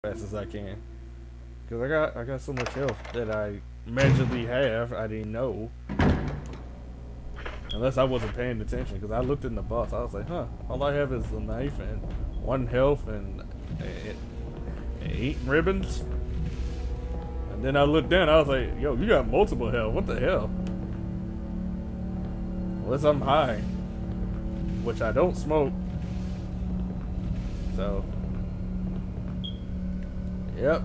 fast as I can. Cause I got so much health that I magically have. I didn't know. Unless I wasn't paying attention. Because I looked in the box. I was like, huh. All I have is a knife and 1 health and 8 ribbons. And then I looked down. I was like, yo, you got multiple health. What the hell? Unless I'm high. Which I don't smoke. So. Yep.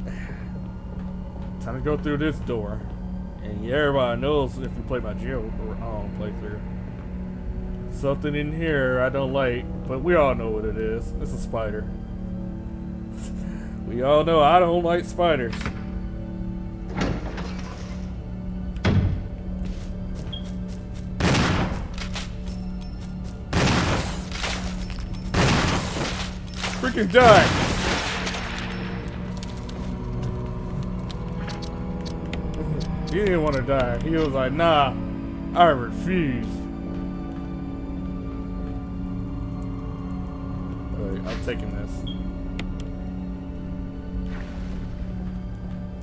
Time to go through this door. And yeah, everybody knows if you play my jail playthrough. Something in here I don't like, but we all know what it is. It's a spider. We all know I don't like spiders. Freaking die! He didn't want to die. He was like, nah, I refuse. Alright, I'm taking this.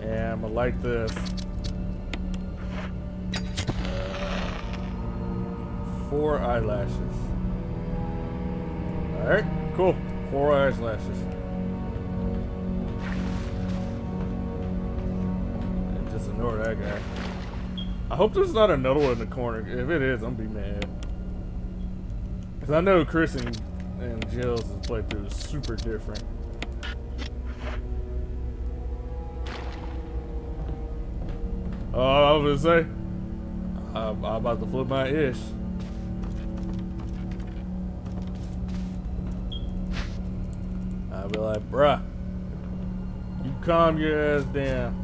And I'm gonna light this. 4 eyelashes. Alright, cool. 4 eyelashes. And just ignore that guy. I hope there's not another one in the corner. If it is, I'm gonna be mad. Because I know Chris and Jill's playthrough is super different. Oh, I was gonna say, I'm about to flip my ish. I'll be like, bruh, you calm your ass down.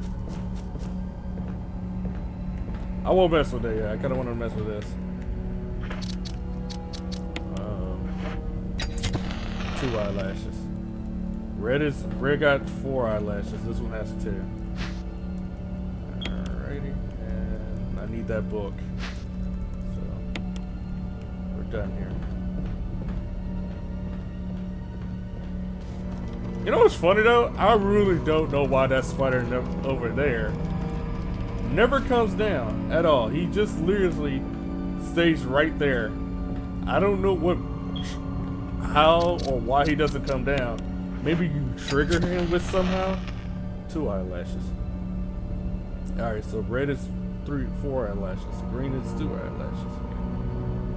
I won't mess with that yet. I kind of want to mess with this. 2 eyelashes. Red got 4 eyelashes. This one has 2. Alrighty, and I need that book. So we're done here. You know what's funny though? I really don't know why that spider over there never comes down at all. He just literally stays right there. I don't know how or why he doesn't come down. Maybe you trigger him with somehow. 2 eyelashes. Alright, so red is 4 eyelashes. Green is 2 eyelashes.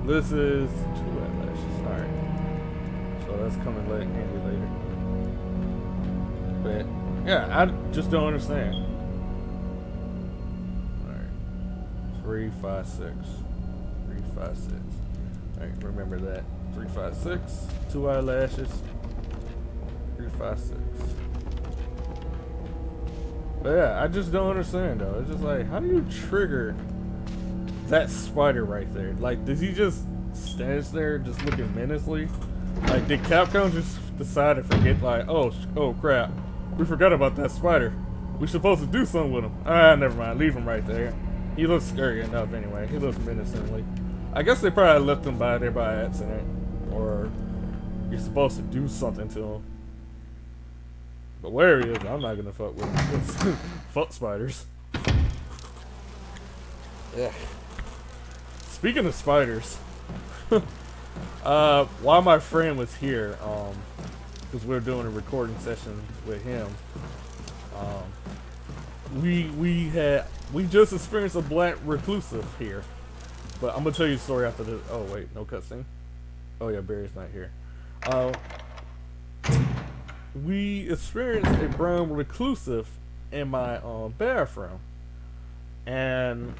This is 2 eyelashes. Alright. So that's coming handy later. But yeah, I just don't understand. Alright. 3, 5, 6. 3, 5, 6. Alright, remember that. 3, 5, 6. 2 eyelashes. 3, 5, 6. But yeah, I just don't understand though. It's just like, how do you trigger that spider right there? Like, does he just stand there just looking menacingly? Like, did Capcom just decide to forget, like, oh crap, we forgot about that spider. We're supposed to do something with him. Ah, never mind. Leave him right there. He looks scary enough anyway. He looks menacingly. I guess they probably left him by there by accident. Or you're supposed to do something to him. But where he is, I'm not gonna fuck with him. Fuck spiders. Yeah. Speaking of spiders, while my friend was here, because we were doing a recording session with him, we just experienced a black reclusive here. But I'm gonna tell you the story after this. Oh wait, no cutscene. Oh yeah, Barry's not here. We experienced a brown reclusive in my bathroom, and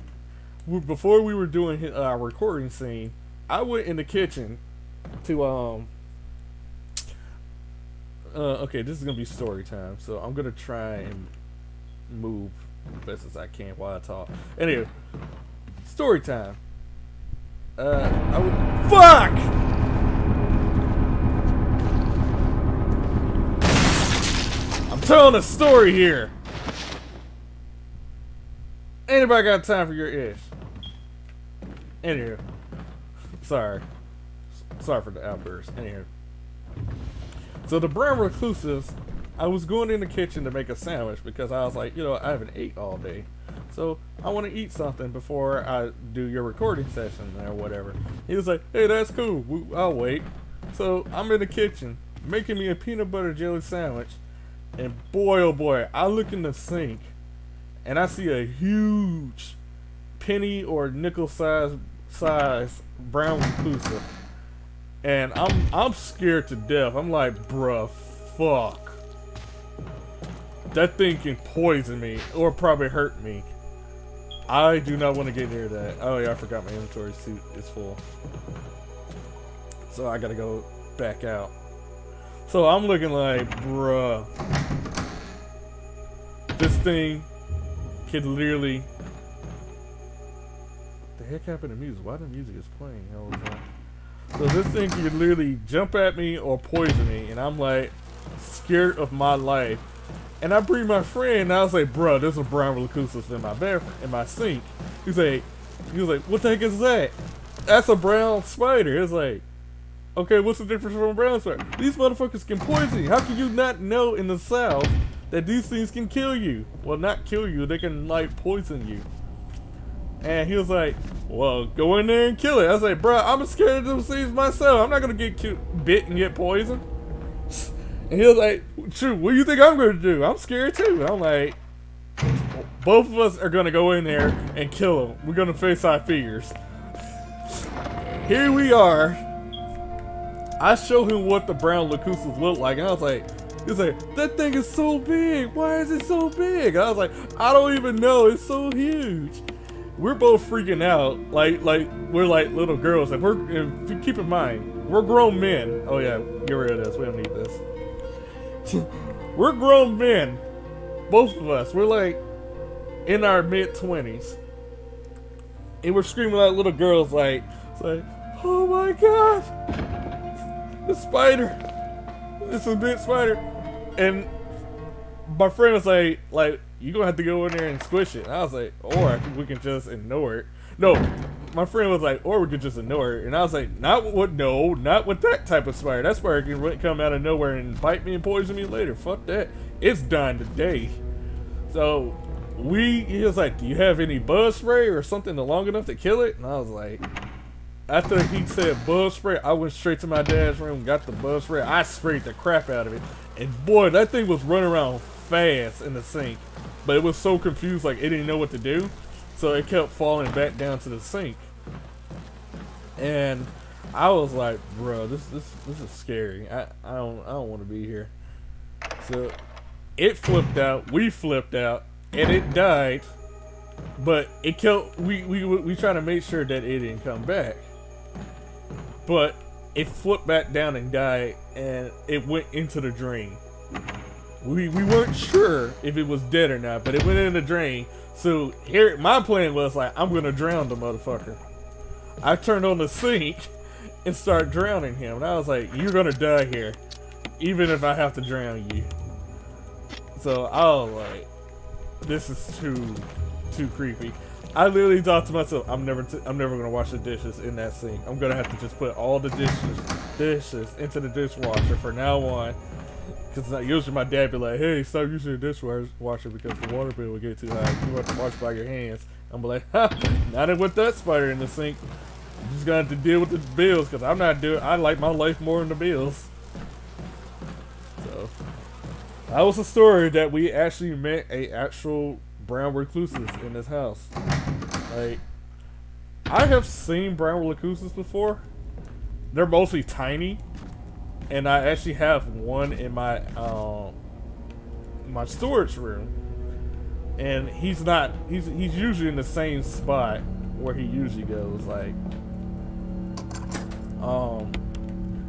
before we were doing our recording scene, I went in the kitchen to okay, this is gonna be story time, so I'm gonna try and move as best as I can while I talk. Anyway, story time. Fuck! I'm telling a story here. Anybody got time for your ish? Anywho, sorry for the outburst. Anywho, so the brown reclusives I was going in the kitchen to make a sandwich because I was like, you know, I haven't ate all day. So I want to eat something before I do your recording session or whatever. He was like, hey, that's cool. I'll wait. So I'm in the kitchen making me a peanut butter jelly sandwich. And boy, oh boy, I look in the sink and I see a huge penny or nickel size brown reclusive. And I'm scared to death. I'm like, bruh, fuck. That thing can poison me or probably hurt me. I do not want to get near that. Oh yeah, I forgot my inventory suit is full. So I gotta go back out. So I'm looking like, bruh. This thing could literally... What the heck happened to music? Why the music is playing? Hell was that? So this thing could literally jump at me or poison me, and I'm like scared of my life. And I bring my friend, and I was like, "Bro, there's a brown reclusive in my bathroom, in my sink." He was like, "What the heck is that?" That's a brown spider. It's like, okay, what's the difference from a brown spider? These motherfuckers can poison you. How can you not know in the South that these things can kill you? Well, not kill you. They can like poison you. And he was like, well, go in there and kill it. I was like, bro, I'm scared of those things myself. I'm not going to get bit and get poisoned. And he was like, true, what do you think I'm going to do? I'm scared too. I'm like, both of us are going to go in there and kill him. We're going to face our fears. Here we are. I showed him what the brown reclusives look like. And I was like, he's like, that thing is so big. Why is it so big? I was like, I don't even know. It's so huge. We're both freaking out, like we're like little girls. Like if you keep in mind, we're grown men. Oh yeah, get rid of this. We don't need this. We're grown men, both of us. We're like in our mid-20s, and we're screaming like little girls. Like, it's like, oh my god, the spider! It's a big spider. And my friend was like. You gonna have to go in there and squish it. And I was like, or we can just ignore it. No, my friend was like, or we could just ignore it. And I was like, not with that type of spider. That spider can come out of nowhere and bite me and poison me later. Fuck that. It's dying today. So he was like, do you have any bug spray or something long enough to kill it? And I was like, after he said bug spray, I went straight to my dad's room, got the bug spray. I sprayed the crap out of it. And boy, that thing was running around fast in the sink. But it was so confused, like it didn't know what to do, so it kept falling back down to the sink. And I was like, bro, this is scary. I don't want to be here. So it flipped out, we flipped out, and it died. But it kept we trying to make sure that it didn't come back. But it flipped back down and died, and it went into the drain. We weren't sure if it was dead or not, but it went in the drain. So here, my plan was like, I'm gonna drown the motherfucker. I turned on the sink and started drowning him, and I was like, you're gonna die here, even if I have to drown you. So I was like, this is too creepy. I literally thought to myself, I'm never gonna wash the dishes in that sink. I'm gonna have to just put all the dishes into the dishwasher from now on. Because usually my dad be like, hey, stop using the dishwasher because the water bill will get too high. You have to wash by your hands. I'm like, ha, not with that spider in the sink. I'm just going to have to deal with the bills because I'm not doing, I like my life more than the bills. So, that was a story that we actually met a actual brown reclusive in this house. Like, I have seen brown reclusives before. They're mostly tiny. And I actually have one in my my storage room, and he's usually in the same spot where he usually goes. Like,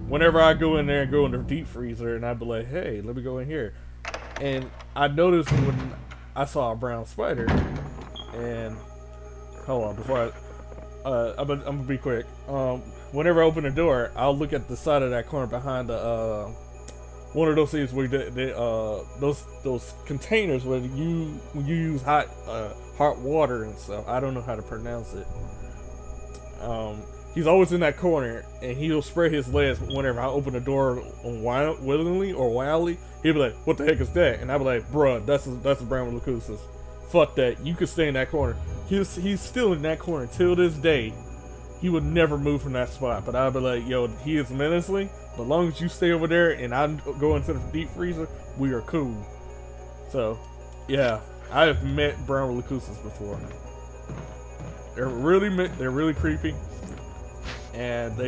whenever I go in there and go in the deep freezer, and I'd be like, hey, let me go in here, and I noticed when I saw a brown spider, and hold on before I'm gonna be quick. Whenever I open the door, I'll look at the side of that corner behind the one of those things where those containers where you use hot water and stuff. I don't know how to pronounce it. He's always in that corner, and he'll spread his legs whenever I open the door willingly or wildly. He'd be like, what the heck is that? And I'd be like, bruh, that's a brown reclusus. Fuck that. You could stay in that corner. He's still in that corner till this day. He would never move from that spot. But I'd be like, yo, he is menacing. But as long as you stay over there and I go into the deep freezer, we are cool. So, yeah, I have met brown reclusus before. They're really creepy, and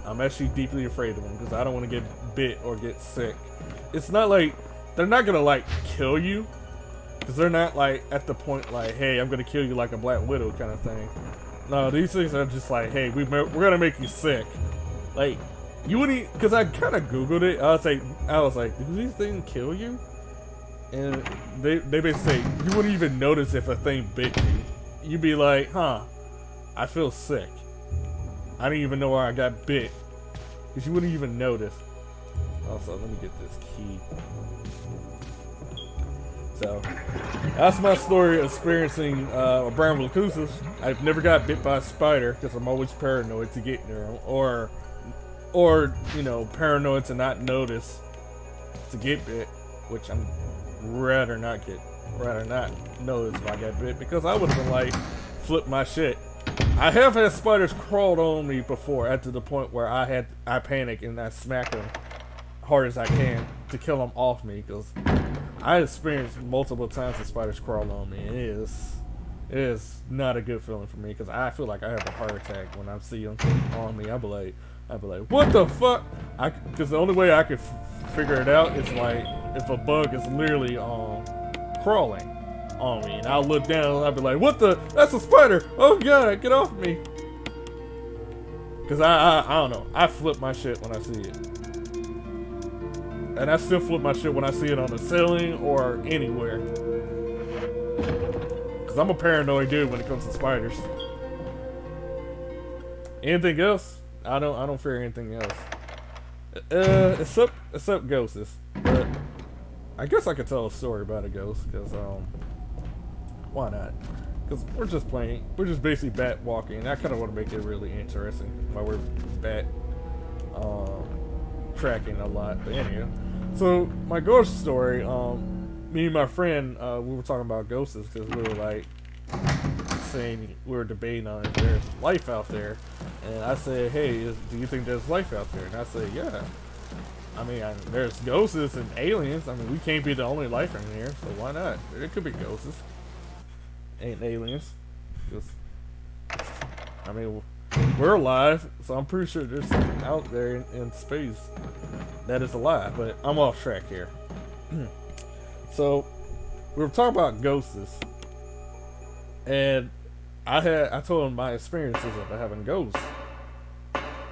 I'm actually deeply afraid of them because I don't want to get bit or get sick. It's not like they're not gonna like kill you, because they're not like at the point like, hey, I'm gonna kill you like a Black Widow kind of thing. No, these things are just like, hey, we're gonna make you sick. Like, you wouldn't, because I kind of Googled it. I was like, do these things kill you? And they basically say you wouldn't even notice if a thing bit you. You'd be like, huh, I feel sick. I didn't even know where I got bit. Because you wouldn't even notice. Also, let me get this key. So, that's my story of experiencing a brown reclusus. I've never got bit by a spider because I'm always paranoid to get near them. Or, you know, paranoid to not notice to get bit. Which I'm rather not notice if I got bit, because I would have been like, flip my shit. I have had spiders crawled on me before, at to the point where I panic and I smack them hard as I can to kill them off me, because I experienced multiple times the spiders crawl on me. It is not a good feeling for me, because I feel like I have a heart attack when I see them on me. I'd be like, what the fuck? Because the only way I could figure it out is like if a bug is literally crawling on me, and I'll look down and I'll be like, what the? That's a spider! Oh god, get off me! Because I don't know. I flip my shit when I see it. And I still flip my shit when I see it on the ceiling or anywhere. Because I'm a paranoid dude when it comes to spiders. Anything else? I don't fear anything else. Except ghosts. But I guess I could tell a story about a ghost, because why not? Because we're just basically bat walking, and I kind of want to make it really interesting while we're bat tracking a lot. But anyway, so my ghost story, me and my friend, we were talking about ghosts because we were like saying, we were debating on if there's life out there, and I said, hey, do you think there's life out there? And I said, yeah. I mean, there's ghosts and aliens. I mean, we can't be the only life in here, so why not? There could be ghosts. Ain't aliens. Just, I mean, we're alive, so I'm pretty sure there's something out there in space that is alive, but I'm off track here. So, we were talking about ghosts, and I told him my experiences of having ghosts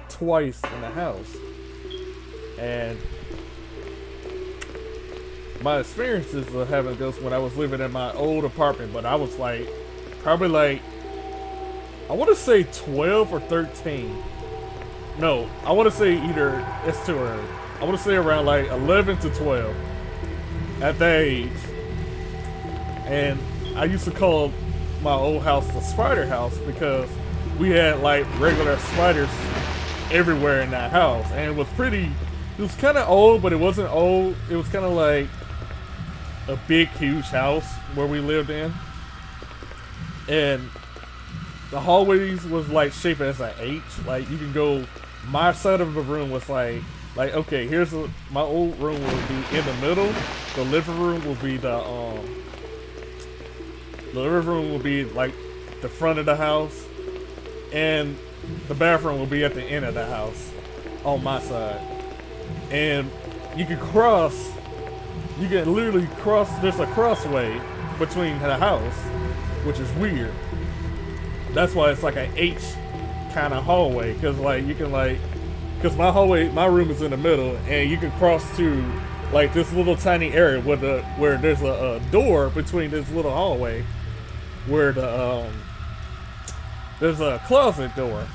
twice in the house. And my experiences of having ghosts when I was living in my old apartment, but I was like, probably like, I want to say 12 or 13. No, I want to say either, it's too early. I want to say around like 11 to 12 at that age. And I used to call my old house the spider house because we had like regular spiders everywhere in that house. And it was kind of old, but it wasn't old. It was kind of like a big, huge house where we lived in. And the hallways was like shaped as an H. Like you can go, my side of the room was like okay, my old room will be in the middle. The living room will be like the front of the house, and the bathroom will be at the end of the house on my side. And you can literally cross, there's a crossway between the house, which is weird. That's why it's like an H kind of hallway, because like you can because my room is in the middle, and you can cross to like this little tiny area where there's a door between this little hallway, where there's a closet door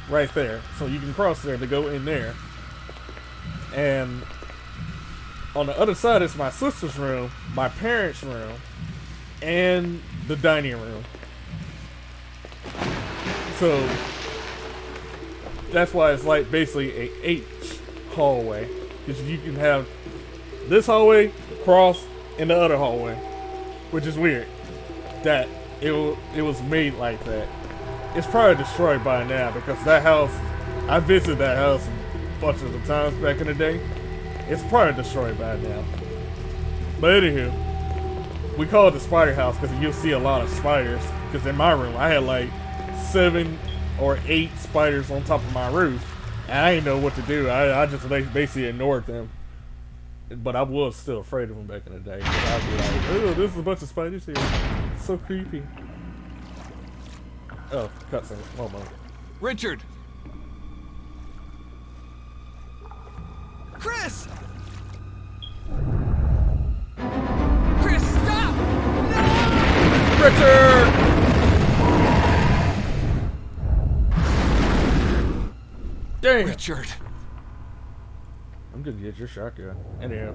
right there, so you can cross there to go in there. And on the other side is my sister's room, my parents' room, and the dining room. So that's why it's like basically a H hallway, because you can have this hallway, cross, and the other hallway, which is weird that it was made like that. It's probably destroyed by now because that house, I visited that house a bunch of the times back in the day. It's probably destroyed by now. But anywho, we call it the spider house because you'll see a lot of spiders. Because in my room, I had like 7 or 8 spiders on top of my roof. And I didn't know what to do. I just basically ignored them. But I was still afraid of them back in the day. Because I'd be like, oh, there's a bunch of spiders here. It's so creepy. Oh, cutscene. Oh, my. Richard! Chris! Chris, stop! No! Richard! Dang! Richard! I'm gonna get your shotgun. Anyhow,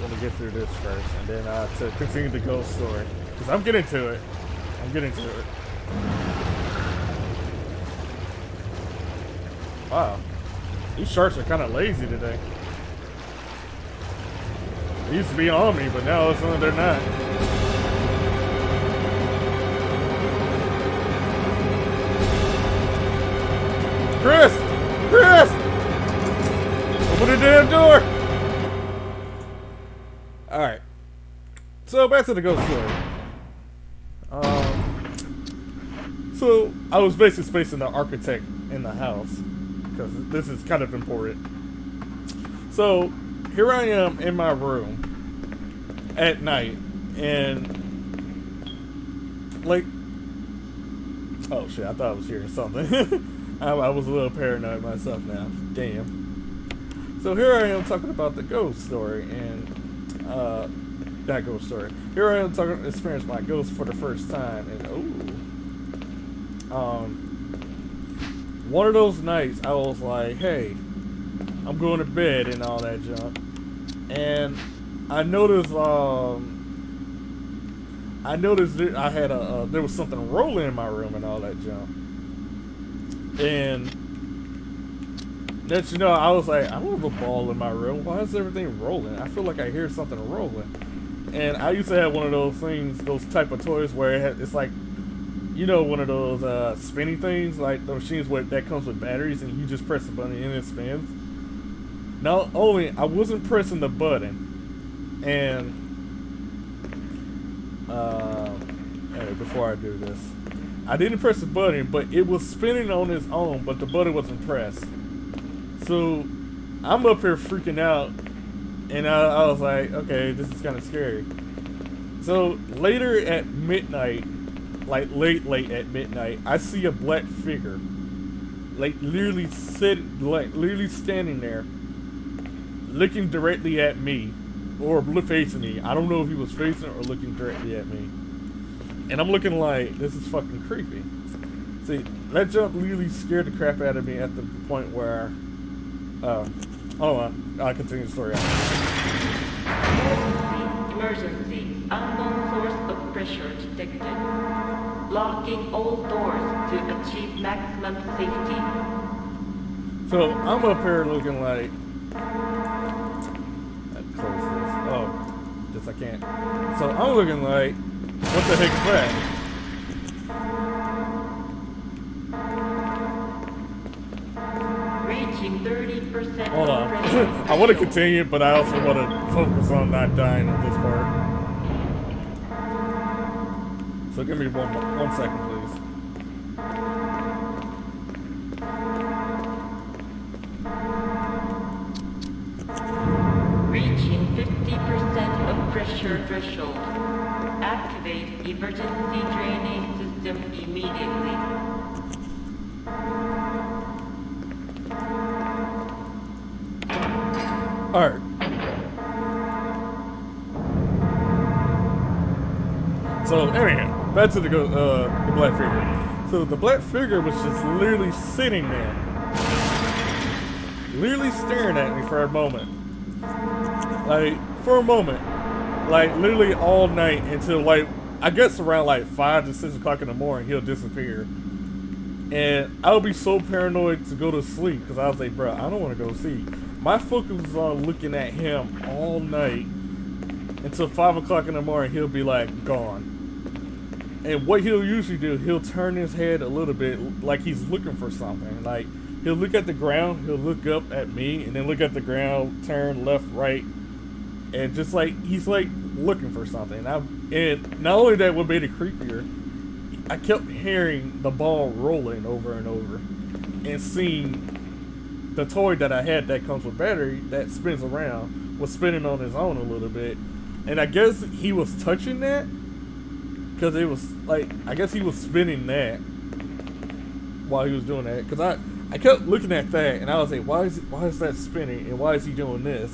let me get through this first, and then to continue the ghost story. Because I'm getting to it. I'm getting to it. Wow. These sharks are kind of lazy today. They used to be on me, but now all of a sudden they're not. Chris! Chris! Open the damn door! Alright. So, back to the ghost story. So, I was basically spacing the architect in the house. Because this is kind of important. So, here I am in my room at night. And, like, oh shit, I thought I was hearing something. I was a little paranoid myself now. Damn. So here I am talking about the ghost story. And, that ghost story. Here I am talking experience my ghost for the first time. And, one of those nights, I was like, hey, I'm going to bed and all that junk. And I noticed, that I had there was something rolling in my room and all that junk. And that, you know, I was like, I don't have a ball in my room. Why is everything rolling? I feel like I hear something rolling. And I used to have one of those things, those type of toys where it's like, you know, one of those spinning things, like the machines that comes with batteries, and you just press the button and it spins. Not only I wasn't pressing the button, and hey, before I do this, I didn't press the button, but it was spinning on its own, but the button wasn't pressed. So I'm up here freaking out, and I was like, okay, this is kind of scary. So later at midnight. Like late at midnight, I see a black figure, like literally standing there, looking directly at me, or facing me. I don't know if he was facing or looking directly at me. And I'm looking like, this is fucking creepy. See, that jump literally scared the crap out of me at the point where, hold on, I'll continue the story. Emergency. Unknown source of pressure detected. Locking all doors to achieve maximum safety. So I'm up here looking like, close this. Oh, just I can't. So I'm looking like, what the heck is that? Reaching 30%. Hold on. I want to continue, but I also want to focus on not dying at this part. So give me one second, please. Reaching 50% of pressure threshold. Activate emergency draining system immediately. Alright. So anyhow, back to the black figure. So the black figure was just literally sitting there, literally staring at me for a moment. Like, for a moment. Like, literally all night until, like, I guess around, like, 5 to 6 o'clock in the morning, he'll disappear. And I would be so paranoid to go to sleep, because I was like, bro, I don't want to go to sleep. my focus was on looking at him all night until 5 o'clock in the morning. He'll be like gone. And what he'll usually do, he'll turn his head a little bit like he's looking for something. Like, he'll look at the ground, he'll look up at me, and then look at the ground, turn left, right, and just like, he's like looking for something. And not only that, what made it creepier, I kept hearing the ball rolling over and over, and seeing the toy that I had that comes with battery that spins around was spinning on his own a little bit. And I guess he was touching that, because it was like, I guess he was spinning that while he was doing that. Because I kept looking at that, and I was like, why is that spinning, and why is he doing this?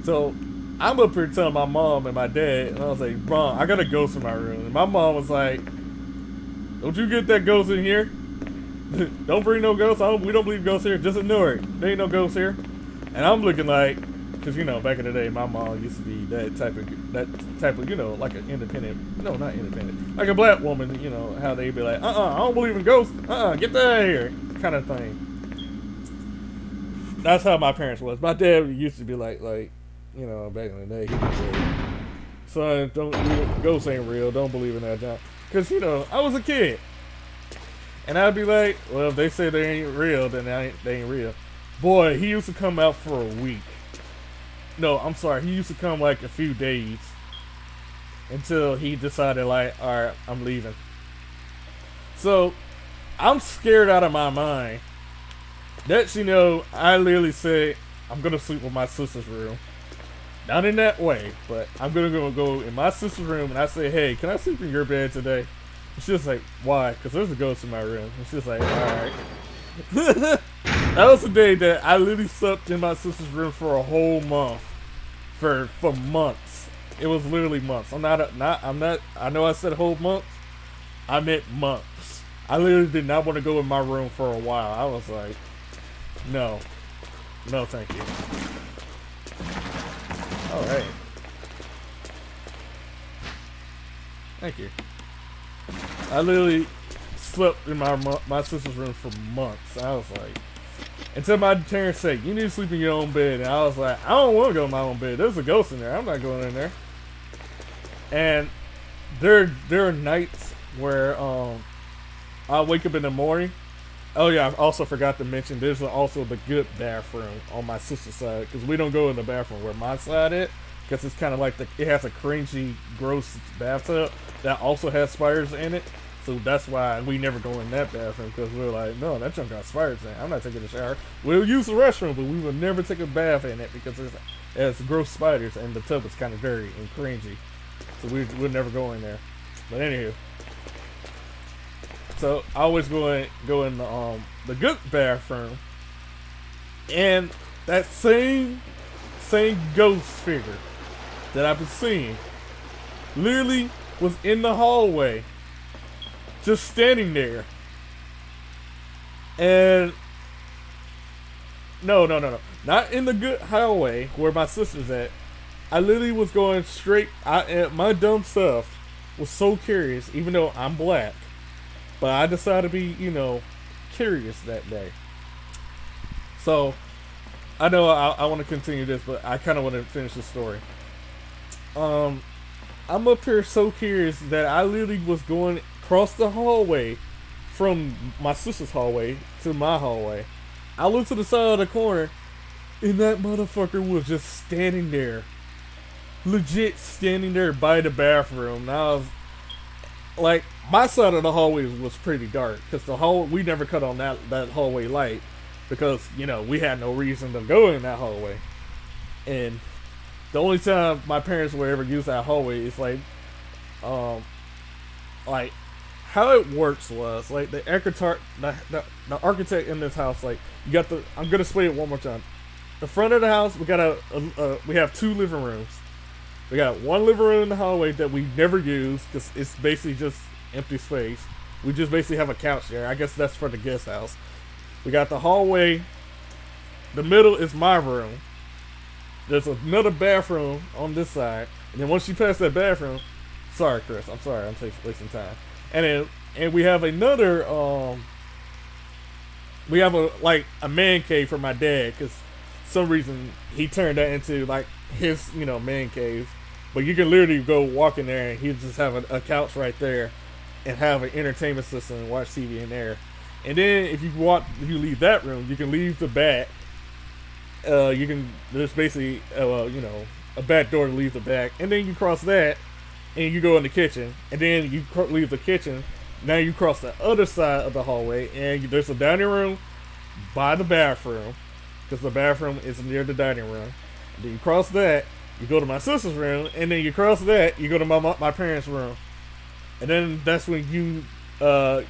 So I'm up here telling my mom and my dad, and I was like, Mom, I got a ghost in my room. And my mom was like, don't you get that ghost in here? Don't bring no ghosts. We don't believe ghosts here. Just ignore it. There ain't no ghosts here. And I'm looking like, because, you know, back in the day, my mom used to be that type of, you know, like an independent, no, not independent, like a black woman, you know, how they be like, I don't believe in ghosts, get that out of here, kind of thing. That's how my parents was. My dad used to be like, you know, back in the day, he was like, son, ghosts ain't real, don't believe in that, John. Because, you know, I was a kid. And I'd be like, well, if they say they ain't real, then they ain't real. Boy, he used to come out for a week. No, I'm sorry. He used to come like a few days until he decided, like, all right, I'm leaving. So I'm scared out of my mind. Next, you know, I literally said, I'm going to sleep in my sister's room. Not in that way, but I'm going to go in my sister's room, and I say, hey, can I sleep in your bed today? And she's like, why? Because there's a ghost in my room. And she's like, all right. That was the day that I literally slept in my sister's room for a whole month. For months. It was literally months. I know I said whole months. I meant months. I literally did not want to go in my room for a while. I was like, no. No, thank you. Alright. Thank you. I literally slept in my sister's room for months. I was like, until my parents said, you need to sleep in your own bed. And I was like, I don't want to go in my own bed. There's a ghost in there. I'm not going in there. And there are nights where I wake up in the morning. Oh yeah, I also forgot to mention there's also the good bathroom on my sister's side, because we don't go in the bathroom where my side is, because it's kind of like it has a cringy, gross bathtub that also has spiders in it. So that's why we never go in that bathroom, because we're like, no, that junk got spiders in it. I'm not taking a shower. We'll use the restroom, but we will never take a bath in it because it has gross spiders and the tub is kind of dirty and cringy. So we'll never go in there. But anywho, so I always go in the good bathroom, and that same ghost figure that I've been seeing literally was in the hallway, just standing there. And no, not in the good hallway where my sister's at. I literally was going straight. My dumb stuff was so curious, even though I'm black. But I decided to be, you know, curious that day. So I know I want to continue this, but I kind of want to finish the story. I'm up here so curious that I literally was going across the hallway from my sister's hallway to my hallway. I looked to the side of the corner, and that motherfucker was just standing there. Legit standing there by the bathroom. And I was like, my side of the hallway was pretty dark, because we never cut on that hallway light, because, you know, we had no reason to go in that hallway. And the only time my parents would ever use that hallway is like how it works was like the architect in this house, like, you got I'm gonna explain it one more time. The front of the house, we have 2 living rooms. We got one living room in the hallway that we never use because it's basically just empty space. We just basically have a couch there. I guess that's for the guest house. We got the hallway. The middle is my room. There's another bathroom on this side. And then once you pass that bathroom, sorry, Chris, I'm sorry, I'm wasting time. And we have another, we have a man cave for my dad, because some reason he turned that into like his, man cave. But you can literally go walk in there and he'll just have a couch right there and have an entertainment system and watch TV in there. And then if you leave that room, you can leave the back. There's basically, a back door to leave the back. And then you cross that and you go in the kitchen. And then you leave the kitchen. Now you cross the other side of the hallway and there's a dining room by the bathroom. Because the bathroom is near the dining room. And then you cross that, you go to my sister's room. And then you cross that, you go to my parents' room. And then that's when you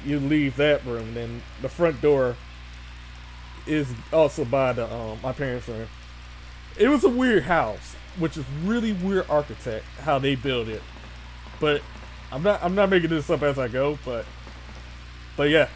leave that room. And then the front door is also by the my parents' room. It was a weird house, which is really weird architect how they built it. But I'm not making this up as I go, but yeah,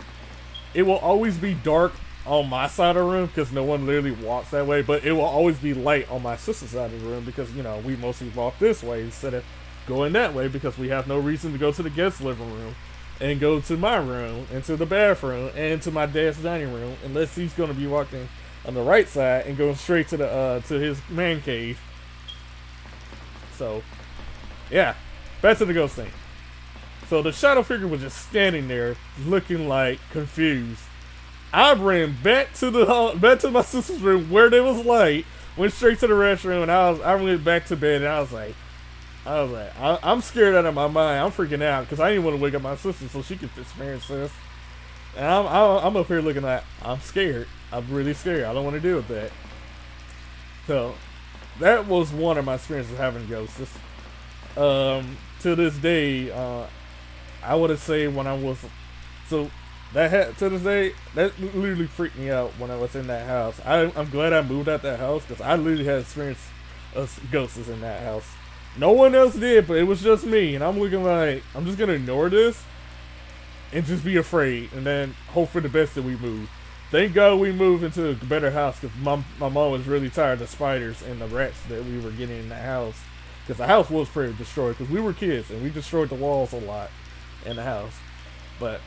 it will always be dark on my side of the room because no one literally walks that way. But it will always be light on my sister's side of the room because we mostly walk this way instead of going that way because we have no reason to go to the guest living room and go to my room and to the bathroom and to my dad's dining room unless he's going to be walking on the right side and going straight to the to his man cave. So yeah, back to the ghost thing. So the shadow figure was just standing there looking like confused. I ran back to my sister's room where there was light, went straight to the restroom, and I went back to bed and I was like, I'm scared out of my mind. I'm freaking out because I didn't want to wake up my sister so she could experience this. And I'm up here looking like I'm scared. I'm really scared. I don't want to deal with that. So that was one of my experiences having ghosts. To this day, I would say when I was to this day that literally freaked me out when I was in that house. I'm glad I moved out that house because I literally had experienced ghosts in that house. No one else did, but it was just me, and I'm looking like I'm just gonna ignore this and just be afraid, and then hope for the best that we move. Thank God we moved into a better house because my mom was really tired of the spiders and the rats that we were getting in the house. Because the house was pretty destroyed because we were kids and we destroyed the walls a lot in the house. But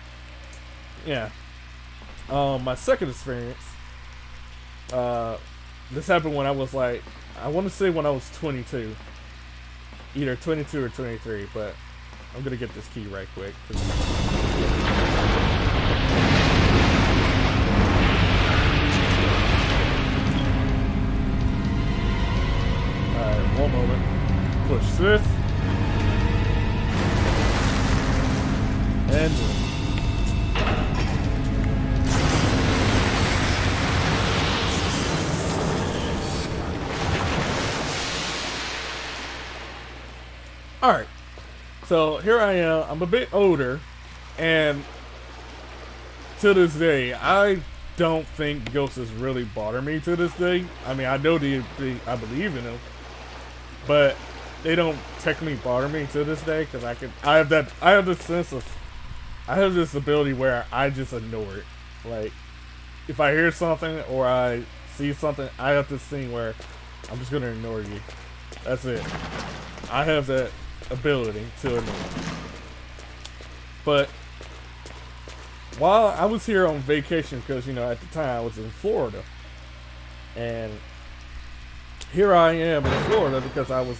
yeah, my second experience, this happened when I was like, I want to say when I was 22, either 22 or 23. But I'm gonna get this key right quick. Alright, one moment. Push this. And alright. So here I am. I'm a bit older, and to this day, I don't think ghosts really bother me to this day. I mean, I know I believe in them, but they don't technically bother me to this day because I have this ability where I just ignore it. Like, if I hear something or I see something, I have this thing where I'm just gonna ignore you. That's it. I have that ability to ignore. But while I was here on vacation, because at the time I was in Florida, and here I am in Florida because I was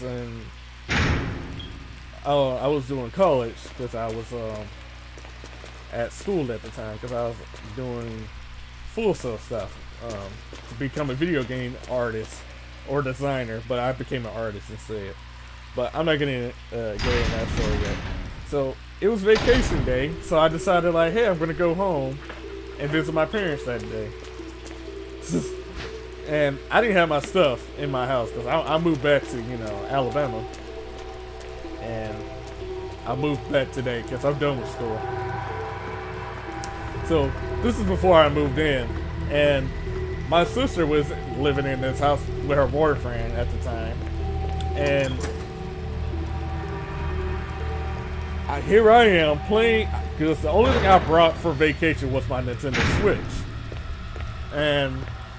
doing college because I was at school at the time because I was doing full cell stuff to become a video game artist or designer, but I became an artist instead. But I'm not gonna get in that story yet. So it was vacation day, so I decided like, hey, I'm gonna go home and visit my parents that day. And I didn't have my stuff in my house because I moved back to Alabama, and I moved back today because I'm done with school. So this is before I moved in, and my sister was living in this house with her boyfriend at the time, and here I am playing because the only thing I brought for vacation was my Nintendo Switch, and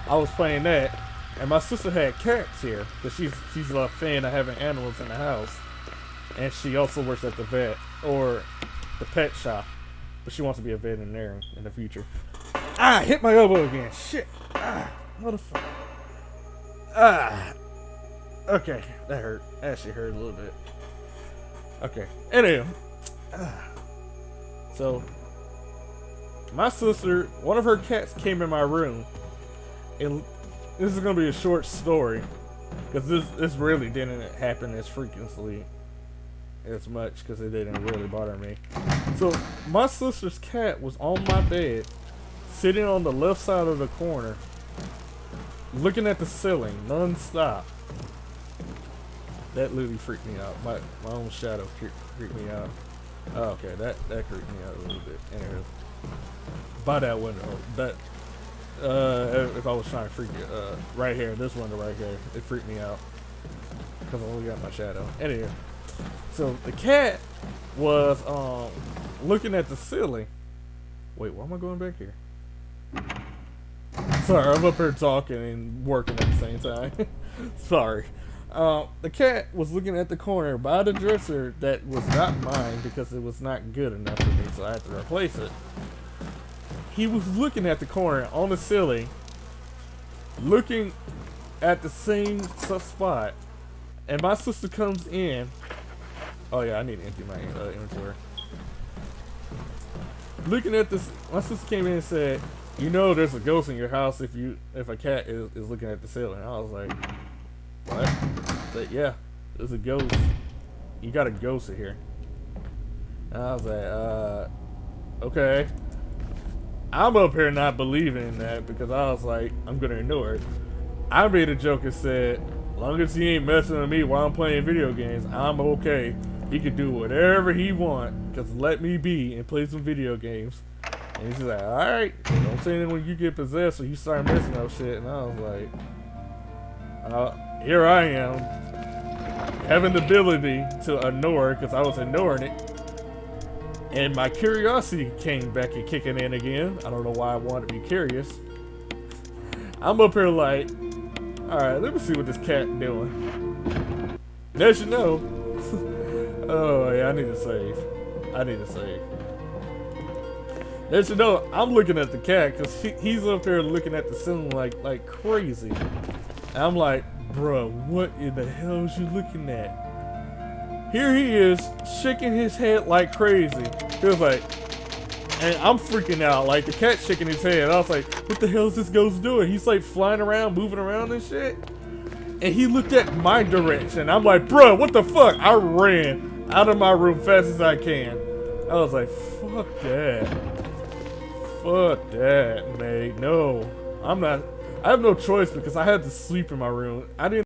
I was playing that, and my sister had cats here because she's a fan of having animals in the house, and she also works at the vet or the pet shop, but she wants to be a veterinarian in the future. Hit my elbow again. Shit. Motherfucker. Ah. Okay, that hurt. Actually hurt a little bit. Okay. Anyway. So, my sister, one of her cats came in my room. And this is going to be a short story. Because this really didn't happen as frequently as much. Because it didn't really bother me. So, my sister's cat was on my bed. Sitting on the left side of the corner. Looking at the ceiling non-stop. That literally freaked me out. My own shadow freaked me out. Oh, okay, that creeped me out a little bit. Anyway, by that window, that if I was trying to freak you, right here, this window right here, it freaked me out because I only got my shadow. Anyway, so the cat was looking at the ceiling. Wait, why am I going back here? Sorry, I'm up here talking and working at the same time. Sorry. The cat was looking at the corner by the dresser that was not mine because it was not good enough for me, so I had to replace it. He was looking at the corner on the ceiling, looking at the same spot, and my sister comes in. Oh yeah, I need to empty my inventory. Looking at this, my sister came in and said, "You know, there's a ghost in your house if a cat is looking at the ceiling." I was like, "What?" I said, "Yeah, there's a ghost. You got a ghost in here." And I was like, okay. I'm up here not believing in that because I was like, I'm gonna ignore it. I made a joke and said, as long as he ain't messing with me while I'm playing video games, I'm okay. He can do whatever he want, just let me be and play some video games. And he's like, alright, don't say anything when you get possessed or you start messing up shit. And I was like, here I am, having the ability to ignore because I was ignoring it. And my curiosity came back and kicking in again. I don't know why I wanted to be curious. I'm up here like, alright, let me see what this cat doing. As you know, oh yeah, I need to save. As you know, I'm looking at the cat because he's up there looking at the ceiling like crazy. And I'm like, bruh, what in the hell is you looking at? Here he is, shaking his head like crazy. He was like, and I'm freaking out, like the cat shaking his head. I was like, what the hell is this ghost doing? He's like flying around, moving around and shit. And he looked at my direction. I'm like, bro, what the fuck? I ran out of my room fast as I can. I was like, fuck that. Fuck that, mate. No, I'm not. I have no choice because I had to sleep in my room. I didn't.